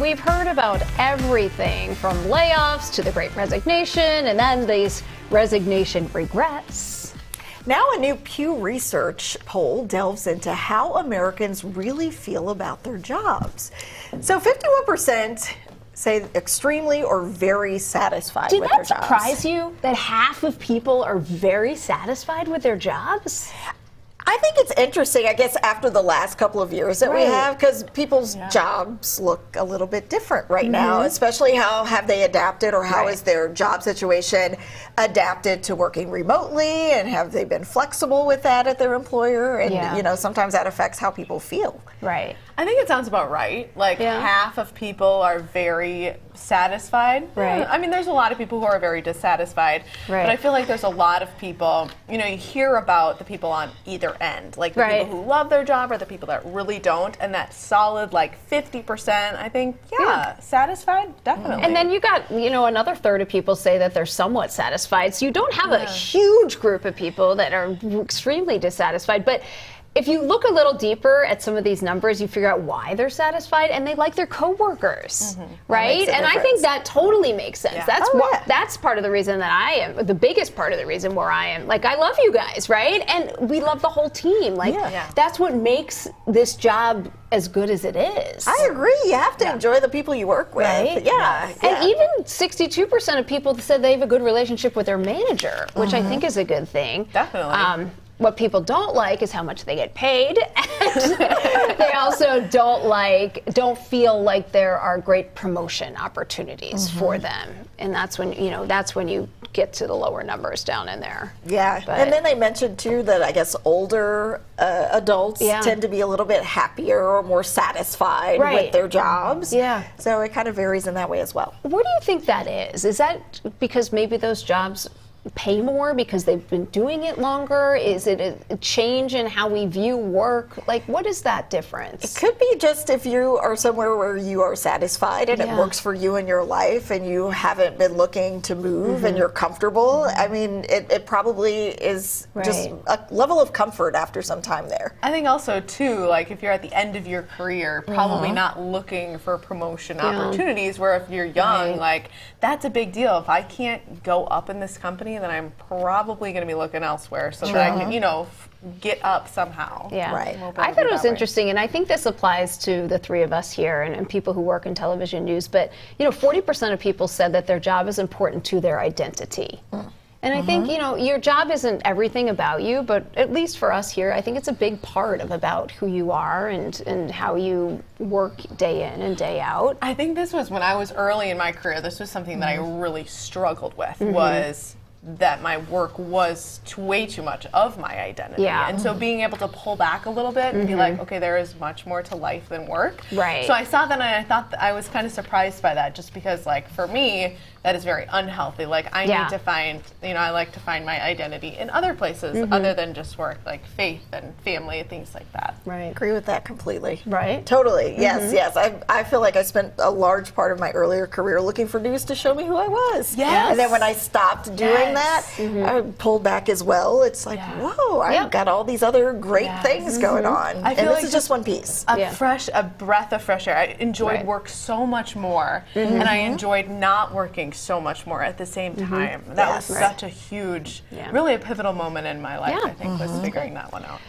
we've heard about everything from layoffs to the Great Resignation and then these resignation regrets. Now a new Pew Research poll delves into how Americans really feel about their jobs. So 51% say extremely or very satisfied with their jobs. Did that surprise you that half of people are very satisfied with their jobs? I think it's interesting, I guess, after the last couple of years that we have, because people's jobs look a little bit different right now, especially how have they adapted, or how is their job situation adapted to working remotely, and have they been flexible with that at their employer? And, you know, sometimes that affects how people feel. Right. I think it sounds about right. Like half of people are very satisfied. Right. I mean, there's a lot of people who are very dissatisfied. Right. But I feel like there's a lot of people, you know, you hear about the people on either end. Like the people who love their job or the people that really don't. And that solid, like 50%, I think, satisfied, definitely. And then you got, you know, another third of people say that they're somewhat satisfied. So you don't have a huge group of people that are extremely dissatisfied. But if you look a little deeper at some of these numbers, you figure out why they're satisfied, and they like their coworkers, right? And I think that totally makes sense. That's that's part of the reason that I am, the biggest part of the reason where I am. Like, I love you guys, right? And we love the whole team. Like, that's what makes this job as good as it is. I agree. You have to enjoy the people you work with. Right? And even 62% of people said they have a good relationship with their manager, which I think is a good thing. Definitely. What people don't like is how much they get paid. And they also don't feel like there are great promotion opportunities for them. And that's when, you know, that's when you get to the lower numbers down in there. Yeah. And then they mentioned too that I guess older adults tend to be a little bit happier or more satisfied with their jobs. Yeah. So it kind of varies in that way as well. What do you think that is? Is that because maybe those jobs pay more because they've been doing it longer? Is it a change in how we view work? Like, what is that difference? It could be just if you are somewhere where you are satisfied and it works for you in your life and you haven't been looking to move and you're comfortable. I mean, it probably is just a level of comfort after some time there. I think also too, like if you're at the end of your career, probably not looking for promotion opportunities, where if you're young, like that's a big deal. If I can't go up in this company, then I'm probably going to be looking elsewhere so that I can, you know, get up somehow. Yeah. I thought it was interesting, and I think this applies to the three of us here and people who work in television news, but, you know, 40% of people said that their job is important to their identity. And I think, you know, your job isn't everything about you, but at least for us here, I think it's a big part of about who you are and how you work day in and day out. I think this was when I was early in my career, this was something that I really struggled with, was that my work was way too much of my identity. And so being able to pull back a little bit and be like, okay, there is much more to life than work. So I saw that and I thought that I was kind of surprised by that, just because, like, for me, that is very unhealthy. Like, I need to find, you know, I like to find my identity in other places other than just work, like faith and family and things like that. Agree with that completely. Totally. Yes. I feel like I spent a large part of my earlier career looking for news to show me who I was. And then when I stopped doing that, I pulled back as well. It's like, whoa, I've got all these other great things going on. I feel and like this is just one piece. A breath of fresh air. I enjoyed work so much more, and I enjoyed not working so much more at the same time. That was such a huge, really a pivotal moment in my life, I think, was figuring that one out.